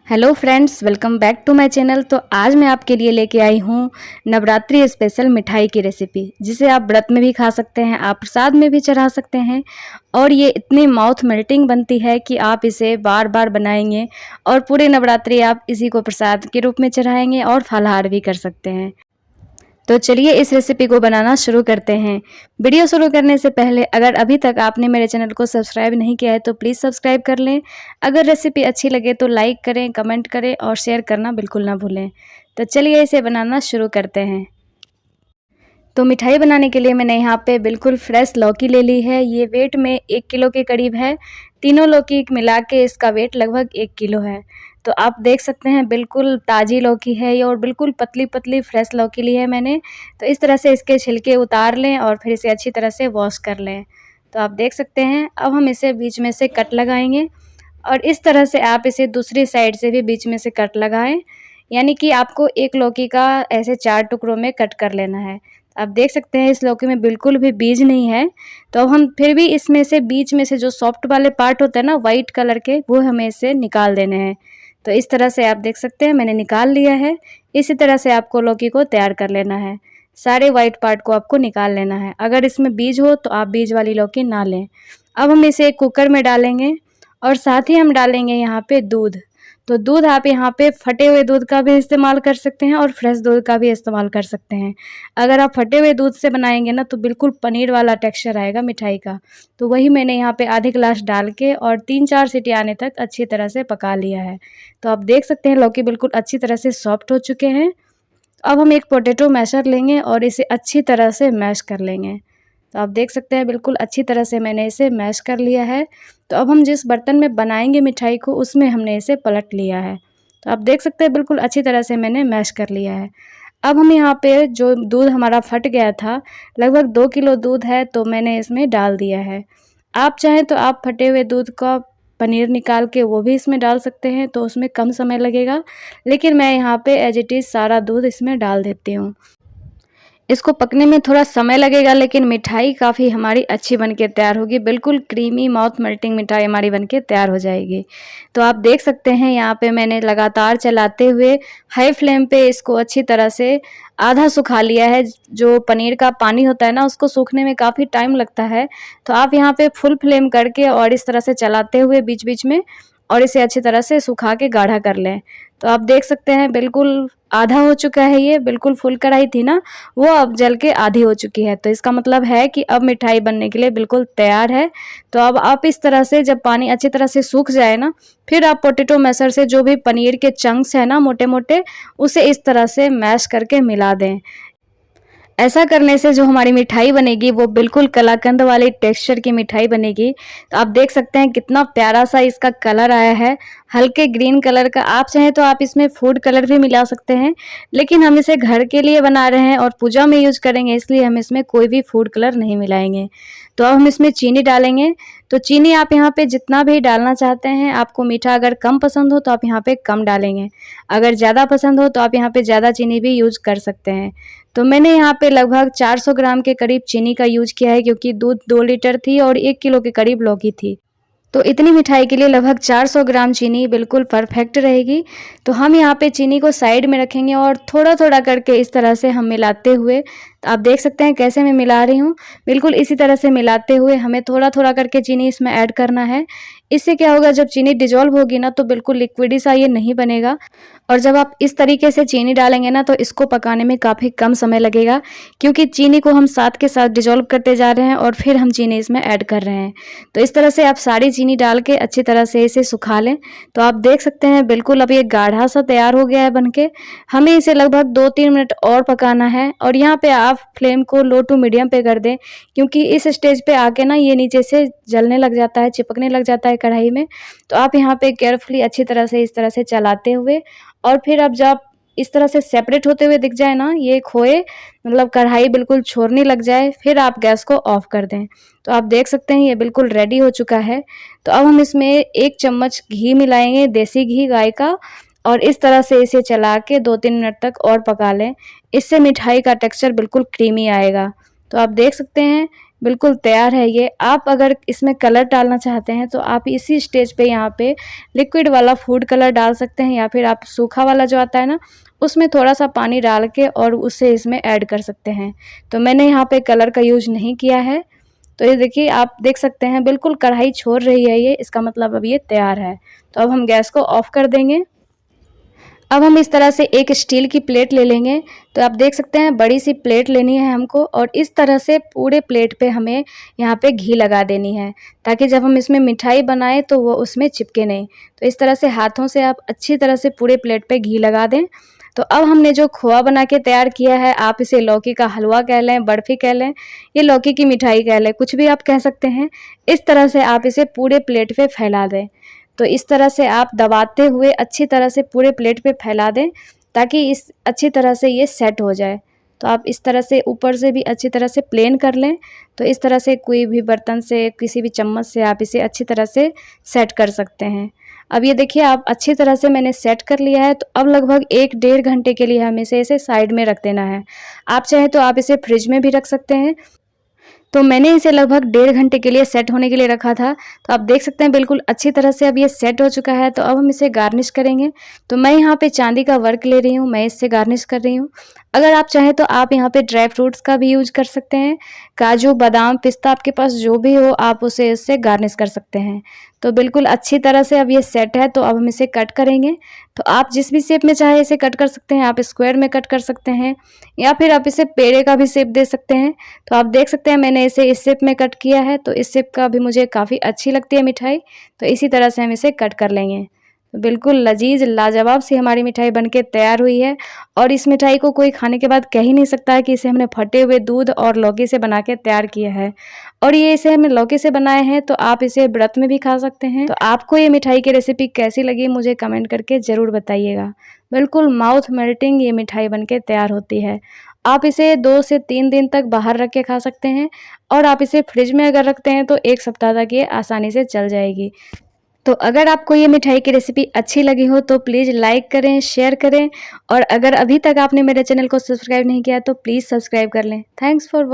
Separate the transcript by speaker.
Speaker 1: Hello friends, welcome back to my channel. तो आज मैं आपके लिए लेके आई हूँ नवरात्रि स्पेशल मिठाई की रेसिपी, जिसे आप व्रत में भी खा सकते हैं, आप प्रसाद में भी चढ़ा सकते हैं। और ये इतनी माउथ मेल्टिंग बनती है कि आप इसे बार बार बनाएंगे और पूरे नवरात्रि आप इसी को प्रसाद के रूप में चढ़ाएंगे और फलाहार भी कर सकते हैं। तो चलिए इस रेसिपी को बनाना शुरू करते हैं। वीडियो शुरू करने से पहले अगर अभी तक आपने मेरे चैनल को सब्सक्राइब नहीं किया है तो प्लीज़ सब्सक्राइब कर लें। अगर रेसिपी अच्छी लगे तो लाइक करें, कमेंट करें और शेयर करना बिल्कुल ना भूलें। तो चलिए इसे बनाना शुरू करते हैं। तो मिठाई बनाने के लिए मैंने यहाँ पे बिल्कुल फ्रेश लौकी ले ली है। ये वेट में 1 किलो के करीब है। तीनों लौकी मिला के इसका वेट लगभग 1 किलो है। तो आप देख सकते हैं बिल्कुल ताज़ी लौकी है ये और बिल्कुल पतली पतली फ्रेश लौकी ली है मैंने। तो इस तरह से इसके छिलके उतार लें और फिर इसे अच्छी तरह से वॉश कर लें। तो आप देख सकते हैं अब हम इसे बीच में से कट लगाएंगे और इस तरह से आप इसे दूसरी साइड से भी बीच में से कट लगाएं। यानी कि आपको एक लौकी का ऐसे 4 टुकड़ों में कट कर लेना है। आप देख सकते हैं इस लौकी में बिल्कुल भी बीज नहीं है। तो अब हम फिर भी इसमें से बीच में से जो सॉफ्ट वाले पार्ट होते हैं ना वाइट कलर के, वो हमें इससे निकाल देने हैं। तो इस तरह से आप देख सकते हैं मैंने निकाल लिया है। इसी तरह से आपको लौकी को तैयार कर लेना है। सारे वाइट पार्ट को आपको निकाल लेना है। अगर इसमें बीज हो तो आप बीज वाली लौकी ना लें। अब हम इसे एक कुकर में डालेंगे और साथ ही हम डालेंगे यहाँ पे दूध। तो दूध आप यहाँ पे फटे हुए दूध का भी इस्तेमाल कर सकते हैं और फ्रेश दूध का भी इस्तेमाल कर सकते हैं। अगर आप फटे हुए दूध से बनाएंगे ना तो बिल्कुल पनीर वाला टेक्सचर आएगा मिठाई का। तो वही मैंने यहाँ पे आधे गिलास डाल के और 3-4 सीटी आने तक अच्छी तरह से पका लिया है। तो आप देख सकते हैं लौकी बिल्कुल अच्छी तरह से सॉफ्ट हो चुके हैं। अब हम एक पोटैटो मैशर लेंगे और इसे अच्छी तरह से मैश कर लेंगे। तो आप देख सकते हैं बिल्कुल अच्छी तरह से मैंने इसे मैश कर लिया है। तो अब हम जिस बर्तन में बनाएंगे मिठाई को उसमें हमने इसे पलट लिया है। तो आप देख सकते हैं बिल्कुल अच्छी तरह से मैंने मैश कर लिया है। अब हम यहाँ पे जो दूध हमारा फट गया था, लगभग 2 किलो दूध है, तो मैंने इसमें डाल दिया है। आप चाहें तो आप फटे हुए दूध का पनीर निकाल के वो भी इसमें डाल सकते हैं, तो उसमें कम समय लगेगा। लेकिन मैं यहाँ पे एज इट इज़ सारा दूध इसमें डाल देती हूँ। इसको पकने में थोड़ा समय लगेगा लेकिन मिठाई काफ़ी हमारी अच्छी बनके तैयार होगी। बिल्कुल क्रीमी माउथ मेल्टिंग मिठाई हमारी बनके तैयार हो जाएगी। तो आप देख सकते हैं यहाँ पे मैंने लगातार चलाते हुए हाई फ्लेम पे इसको अच्छी तरह से आधा सुखा लिया है। जो पनीर का पानी होता है ना उसको सूखने में काफ़ी टाइम लगता है। तो आप यहाँ पे फुल फ्लेम करके और इस तरह से चलाते हुए बीच बीच में और इसे अच्छी तरह से सुखा के गाढ़ा कर लें। तो आप देख सकते हैं बिल्कुल आधा हो चुका है। ये बिल्कुल फुल कढ़ाई थी ना, वो अब जल के आधी हो चुकी है। तो इसका मतलब है कि अब मिठाई बनने के लिए बिल्कुल तैयार है। तो अब आप इस तरह से जब पानी अच्छी तरह से सूख जाए ना, फिर आप पोटैटो मैशर से जो भी पनीर के चंक्स है ना मोटे मोटे, उसे इस तरह से मैश करके मिला दें। ऐसा करने से जो हमारी मिठाई बनेगी वो बिल्कुल कलाकंद वाली टेक्सचर की मिठाई बनेगी। तो आप देख सकते हैं कितना प्यारा सा इसका कलर आया है, हल्के ग्रीन कलर का। आप चाहें तो आप इसमें फूड कलर भी मिला सकते हैं, लेकिन हम इसे घर के लिए बना रहे हैं और पूजा में यूज करेंगे, इसलिए हम इसमें कोई भी फूड कलर नहीं मिलाएंगे। तो अब हम इसमें चीनी डालेंगे। तो चीनी आप यहाँ पे जितना भी डालना चाहते हैं, आपको मीठा अगर कम पसंद हो तो आप यहाँ पे कम डालेंगे, अगर ज़्यादा पसंद हो तो आप यहाँ पे ज़्यादा चीनी भी यूज कर सकते हैं। तो मैंने यहाँ पे लगभग 400 ग्राम के करीब चीनी का यूज किया है, क्योंकि दूध 2 लीटर थी और 1 किलो के करीब लौकी थी। तो इतनी मिठाई के लिए लगभग 400 ग्राम चीनी बिल्कुल परफेक्ट रहेगी। तो हम यहाँ पे चीनी को साइड में रखेंगे और थोड़ा थोड़ा करके इस तरह से हम मिलाते हुए, तो आप देख सकते हैं कैसे मैं मिला रही हूँ। बिल्कुल इसी तरह से मिलाते हुए हमें थोड़ा थोड़ा करके चीनी इसमें ऐड करना है। इससे क्या होगा, जब चीनी डिजॉल्व होगी ना तो बिल्कुल लिक्विडी सा ये नहीं बनेगा। और जब आप इस तरीके से चीनी डालेंगे ना तो इसको पकाने में काफ़ी कम समय लगेगा, क्योंकि चीनी को हम साथ के साथ डिजॉल्व करते जा रहे हैं और फिर हम चीनी इसमें ऐड कर रहे हैं। तो इस तरह से आप सारी चीनी डाल के अच्छी तरह से इसे सुखा लें। तो आप देख सकते हैं बिल्कुल अब ये गाढ़ा सा तैयार हो गया है बनके। हमें इसे लगभग 2-3 मिनट और पकाना है और यहाँ पे आप फ्लेम को लो टू मीडियम पे कर दें, क्योंकि इस स्टेज पे आके ना ये नीचे से जलने लग जाता है, चिपकने लग जाता है कढ़ाई में। तो आप यहाँ पे केयरफुली अच्छी तरह से इस तरह से चलाते हुए और फिर अब जब इस तरह से सेपरेट होते हुए दिख जाए ना, ये खोए मतलब कढ़ाई बिल्कुल छोड़ने लग जाए, फिर आप गैस को ऑफ कर दें। तो आप देख सकते हैं ये बिल्कुल रेडी हो चुका है। तो अब हम इसमें 1 चम्मच घी मिलाएंगे, देसी घी गाय का, और इस तरह से इसे चला के 2-3 मिनट तक और पका लें। इससे मिठाई का टेक्सचर बिल्कुल क्रीमी आएगा। तो आप देख सकते हैं बिल्कुल तैयार है ये। आप अगर इसमें कलर डालना चाहते हैं तो आप इसी स्टेज पे यहाँ पे लिक्विड वाला फूड कलर डाल सकते हैं, या फिर आप सूखा वाला जो आता है ना, उसमें थोड़ा-सा पानी डाल के और उसे इसमें ऐड कर सकते हैं। तो मैंने यहाँ पे कलर का यूज़ नहीं किया है। तो ये देखिए, आप देख सकते हैं बिल्कुल कढ़ाई छोड़ रही है ये, इसका मतलब अब ये तैयार है। तो अब हम गैस को ऑफ कर देंगे। अब हम इस तरह से एक स्टील की प्लेट ले लेंगे। तो आप देख सकते हैं बड़ी सी प्लेट लेनी है हमको, और इस तरह से पूरे प्लेट पे हमें यहाँ पे घी लगा देनी है, ताकि जब हम इसमें मिठाई बनाएं तो वो उसमें चिपके नहीं। तो इस तरह से हाथों से आप अच्छी तरह से पूरे प्लेट पे घी लगा दें। तो अब हमने जो खोआ बना के तैयार किया है, आप इसे लौकी का हलवा कह लें, बर्फ़ी कह लें, ये लौकी की मिठाई कह लें, कुछ भी आप कह सकते हैं। इस तरह से आप इसे पूरे प्लेट पे फैला दें। तो इस तरह से आप दबाते हुए अच्छी तरह से पूरे प्लेट पे फैला दें, ताकि इस अच्छी तरह से ये सेट हो जाए। तो आप इस तरह से ऊपर से भी अच्छी तरह से प्लेन कर लें। तो इस तरह से कोई भी बर्तन से, किसी भी चम्मच से आप इसे अच्छी तरह से सेट कर सकते हैं। अब ये देखिए, आप अच्छी तरह से मैंने सेट कर लिया है। तो अब लगभग 1 डेढ़ घंटे के लिए हमें इसे साइड में रख देना है। आप चाहें तो आप इसे फ्रिज में भी रख सकते हैं। तो मैंने इसे लगभग डेढ़ घंटे के लिए सेट होने के लिए रखा था। तो आप देख सकते हैं बिल्कुल अच्छी तरह से अब ये सेट हो चुका है। तो अब हम इसे गार्निश करेंगे। तो मैं यहाँ पे चांदी का वर्क ले रही हूँ, मैं इससे गार्निश कर रही हूँ। अगर आप चाहें तो आप यहाँ पे ड्राई फ्रूट्स का भी यूज़ कर सकते हैं। काजू, बादाम, पिस्ता, आपके पास जो भी हो आप उसे इससे गार्निश कर सकते हैं। तो बिल्कुल अच्छी तरह से अब ये सेट है। तो अब हम इसे कट करेंगे। तो आप जिस भी शेप में चाहे इसे कट कर सकते हैं। आप स्क्वायर में कट कर सकते हैं, या फिर आप इसे पेड़े का भी शेप दे सकते हैं। तो आप देख सकते हैं मैंने इसे इस शेप में कट किया है। तो इस शेप का भी मुझे काफ़ी अच्छी लगती है मिठाई। तो इसी तरह से हम इसे कट कर लेंगे। तो बिल्कुल लजीज लाजवाब सी हमारी मिठाई बनके तैयार हुई है। और इस मिठाई को कोई खाने के बाद कह ही नहीं सकता है कि इसे हमने फटे हुए दूध और लौकी से बना के तैयार किया है। और ये इसे हमने लौकी से बनाए हैं, तो आप इसे व्रत में भी खा सकते हैं। तो आपको ये मिठाई की रेसिपी कैसी लगी मुझे कमेंट करके ज़रूर बताइएगा। बिल्कुल माउथ मेल्टिंग ये मिठाई बनके तैयार होती है। आप इसे 2 से 3 दिन तक बाहर रख के खा सकते हैं, और आप इसे फ्रिज में अगर रखते हैं तो 1 सप्ताह तक ये आसानी से चल जाएगी। तो अगर आपको ये मिठाई की रेसिपी अच्छी लगी हो तो प्लीज़ लाइक करें, शेयर करें, और अगर अभी तक आपने मेरे चैनल को सब्सक्राइब नहीं किया तो प्लीज़ सब्सक्राइब कर लें। Thanks for watching.